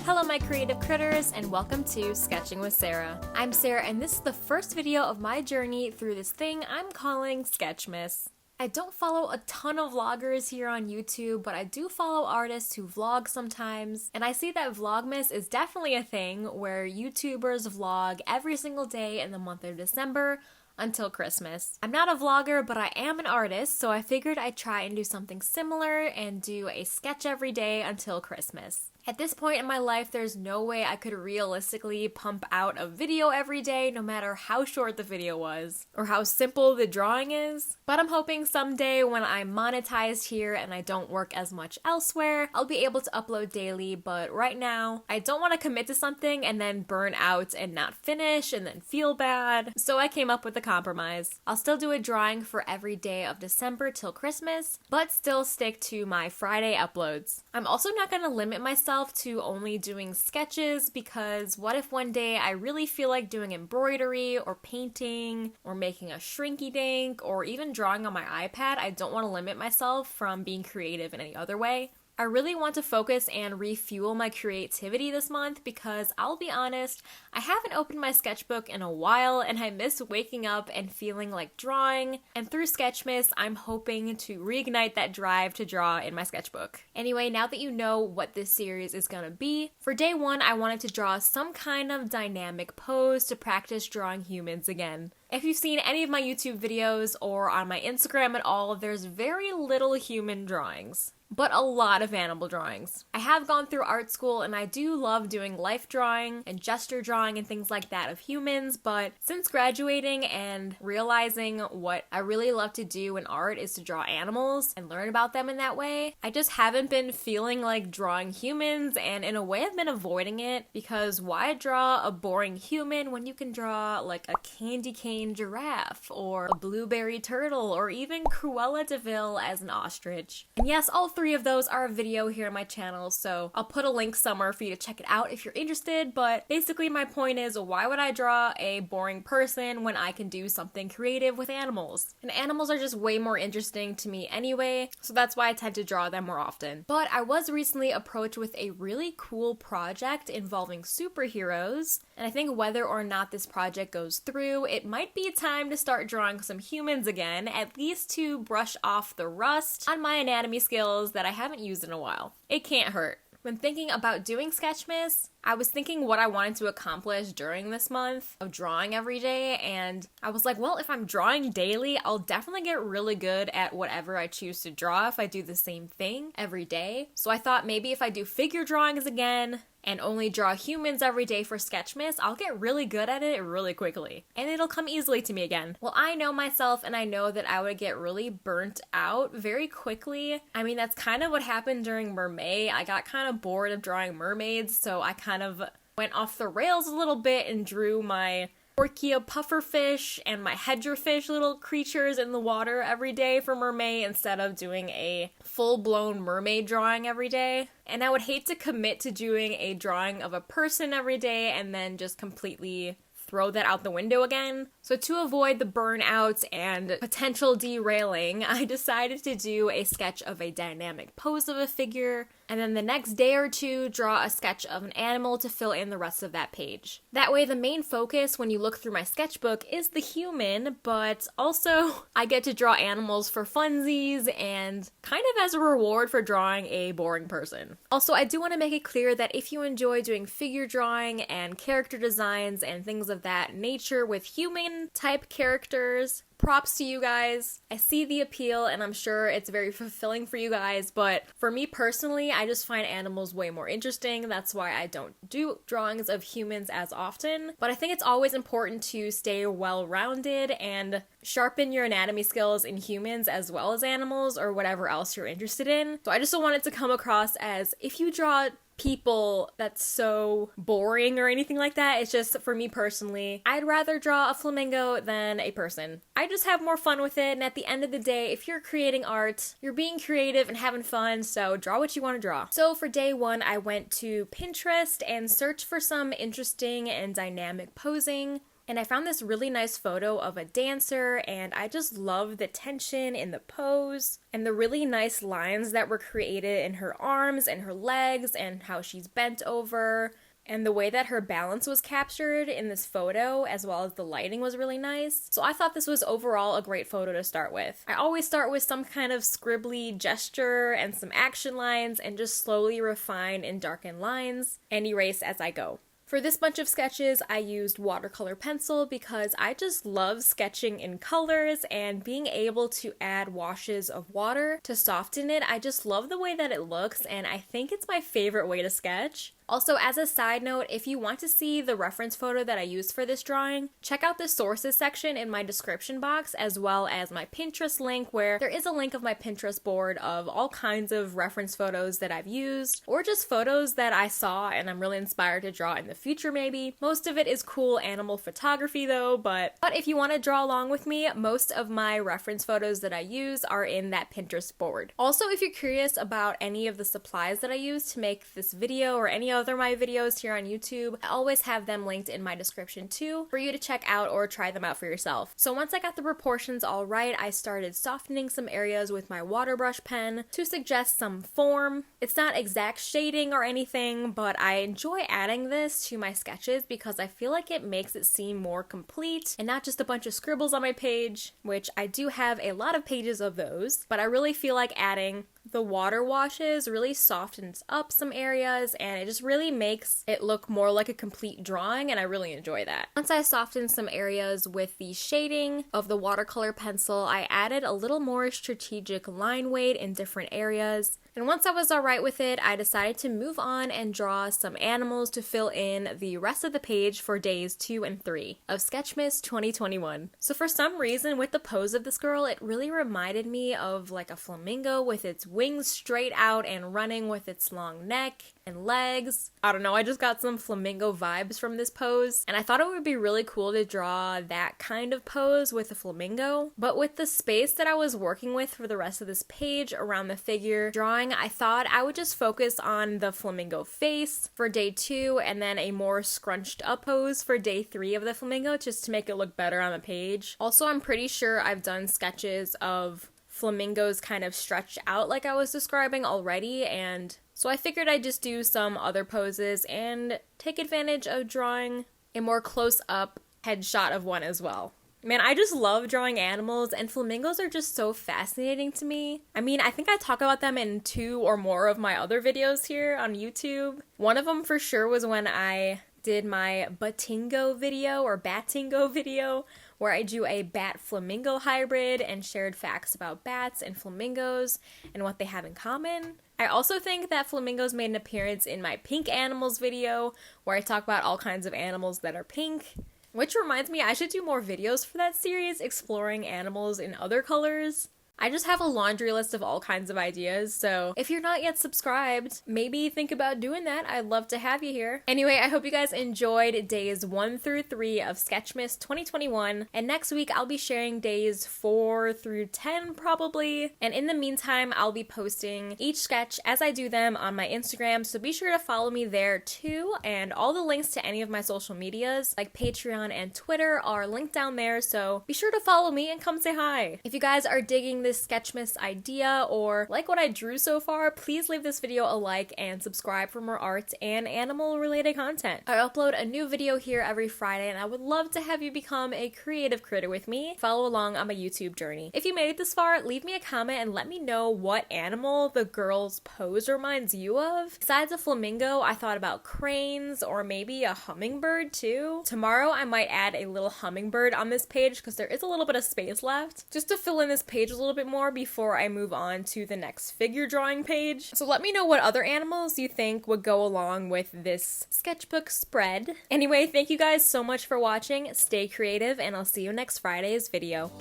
Hello my creative critters and welcome to Sketching with Sarah. I'm Sarah and this is the first video of my journey through this thing I'm calling Sketchmas. I don't follow a ton of vloggers here on YouTube, but I do follow artists who vlog sometimes, and I see that Vlogmas is definitely a thing where YouTubers vlog every single day in the month of December until Christmas. I'm not a vlogger, but I am an artist, so I figured I'd try and do something similar and do a sketch every day until Christmas. At this point in my life, there's no way I could realistically pump out a video every day, no matter how short the video was, or how simple the drawing is. But I'm hoping someday when I'm monetized here and I don't work as much elsewhere, I'll be able to upload daily, but right now, I don't want to commit to something and then burn out and not finish and then feel bad. So I came up with a compromise. I'll still do a drawing for every day of December till Christmas, but still stick to my Friday uploads. I'm also not going to limit myself to only doing sketches, because what if one day I really feel like doing embroidery or painting or making a shrinky dink or even drawing on my iPad? I don't want to limit myself from being creative in any other way. I really want to focus and refuel my creativity this month because I'll be honest, I haven't opened my sketchbook in a while and I miss waking up and feeling like drawing, and through Sketchmas, I'm hoping to reignite that drive to draw in my sketchbook. Anyway, now that you know what this series is gonna be, for day one I wanted to draw some kind of dynamic pose to practice drawing humans again. If you've seen any of my YouTube videos or on my Instagram at all, there's very little human drawings, but a lot of animal drawings. I have gone through art school and I do love doing life drawing and gesture drawing and things like that of humans, but since graduating and realizing what I really love to do in art is to draw animals and learn about them in that way, I just haven't been feeling like drawing humans, and in a way I've been avoiding it because why draw a boring human when you can draw like a candy cane giraffe or a blueberry turtle or even Cruella de Vil as an ostrich. And yes, all three of those are a video here on my channel, so I'll put a link somewhere for you to check it out if you're interested, but basically my point is, why would I draw a boring person when I can do something creative with animals? And animals are just way more interesting to me anyway, so that's why I tend to draw them more often. But I was recently approached with a really cool project involving superheroes, and I think whether or not this project goes through, it might be time to start drawing some humans again, at least to brush off the rust on my anatomy skills that I haven't used in a while. It can't hurt. When thinking about doing Sketchmas, I was thinking what I wanted to accomplish during this month of drawing every day, and I was like, well, if I'm drawing daily, I'll definitely get really good at whatever I choose to draw if I do the same thing every day. So I thought maybe if I do figure drawings again, and only draw humans every day for Sketchmas, I'll get really good at it really quickly. And it'll come easily to me again. Well, I know myself and I know that I would get really burnt out very quickly. I mean, that's kind of what happened during Mermaid. I got kind of bored of drawing mermaids, so I kind of went off the rails a little bit and drew my Orchia pufferfish and my hedgerfish little creatures in the water every day for Mermaid instead of doing a full-blown mermaid drawing every day. And I would hate to commit to doing a drawing of a person every day and then just completely throw that out the window again. So to avoid the burnout and potential derailing, I decided to do a sketch of a dynamic pose of a figure, and then the next day or two draw a sketch of an animal to fill in the rest of that page. That way the main focus when you look through my sketchbook is the human, but also I get to draw animals for funsies and kind of as a reward for drawing a boring person. Also, I do want to make it clear that if you enjoy doing figure drawing and character designs and things of that nature with human type characters, props to you guys. I see the appeal and I'm sure it's very fulfilling for you guys, but for me personally, I just find animals way more interesting. That's why I don't do drawings of humans as often. But I think it's always important to stay well-rounded and sharpen your anatomy skills in humans as well as animals or whatever else you're interested in. So I just don't want it to come across as if you draw people that's so boring or anything like that. It's just, for me personally, I'd rather draw a flamingo than a person. I just have more fun with it, and at the end of the day, if you're creating art, you're being creative and having fun, so draw what you want to draw. So for day one, I went to Pinterest and searched for some interesting and dynamic posing. And I found this really nice photo of a dancer, and I just love the tension in the pose and the really nice lines that were created in her arms and her legs and how she's bent over. And the way that her balance was captured in this photo, as well as the lighting, was really nice. So I thought this was overall a great photo to start with. I always start with some kind of scribbly gesture and some action lines and just slowly refine and darken lines and erase as I go. For this bunch of sketches, I used watercolor pencil because I just love sketching in colors and being able to add washes of water to soften it. I just love the way that it looks, and I think it's my favorite way to sketch. Also, as a side note, if you want to see the reference photo that I used for this drawing, check out the sources section in my description box, as well as my Pinterest link, where there is a link of my Pinterest board of all kinds of reference photos that I've used, or just photos that I saw and I'm really inspired to draw in the future maybe. Most of it is cool animal photography though, but if you want to draw along with me, most of my reference photos that I use are in that Pinterest board. Also, if you're curious about any of the supplies that I use to make this video or any other my videos here on YouTube, I always have them linked in my description too for you to check out or try them out for yourself. So once I got the proportions all right, I started softening some areas with my water brush pen to suggest some form. It's not exact shading or anything, but I enjoy adding this to my sketches because I feel like it makes it seem more complete and not just a bunch of scribbles on my page, which I do have a lot of pages of those, but I really feel like adding the water washes really softens up some areas and it just really makes it look more like a complete drawing, and I really enjoy that. Once I softened some areas with the shading of the watercolor pencil, I added a little more strategic line weight in different areas. And once I was alright with it, I decided to move on and draw some animals to fill in the rest of the page for days 2 and 3 of Sketchmas 2021. So for some reason, with the pose of this girl, it really reminded me of like a flamingo with its wings straight out and running with its long neck and legs. I don't know, I just got some flamingo vibes from this pose, and I thought it would be really cool to draw that kind of pose with a flamingo. But with the space that I was working with for the rest of this page around the figure drawing, I thought I would just focus on the flamingo face for day 2 and then a more scrunched up pose for day 3 of the flamingo, just to make it look better on the page. Also, I'm pretty sure I've done sketches of flamingos kind of stretched out like I was describing already, and so I figured I'd just do some other poses and take advantage of drawing a more close-up headshot of one as well. Man, I just love drawing animals, and flamingos are just so fascinating to me. I mean, I think I talk about them in 2 or more of my other videos here on YouTube. One of them for sure was when I did my batingo video or batingo video, where I drew a bat-flamingo hybrid and shared facts about bats and flamingos and what they have in common. I also think that flamingos made an appearance in my pink animals video, where I talk about all kinds of animals that are pink. Which reminds me, I should do more videos for that series, exploring animals in other colors. I just have a laundry list of all kinds of ideas, so if you're not yet subscribed, maybe think about doing that. I'd love to have you here. Anyway, I hope you guys enjoyed days 1 through 3 of Sketchmas 2021, and next week I'll be sharing days 4 through 10 probably, and in the meantime, I'll be posting each sketch as I do them on my Instagram, so be sure to follow me there too, and all the links to any of my social medias, like Patreon and Twitter, are linked down there, so be sure to follow me and come say hi. If you guys are digging this Sketchmas idea or like what I drew so far, please leave this video a like and subscribe for more art and animal related content. I upload a new video here every Friday, and I would love to have you become a creative critter with me. Follow along on my YouTube journey. If you made it this far, leave me a comment and let me know what animal the girl's pose reminds you of. Besides a flamingo, I thought about cranes or maybe a hummingbird too. Tomorrow I might add a little hummingbird on this page because there is a little bit of space left, just to fill in this page a little bit more before I move on to the next figure drawing page. So let me know what other animals you think would go along with this sketchbook spread. Anyway, thank you guys so much for watching. Stay creative, and I'll see you next Friday's video.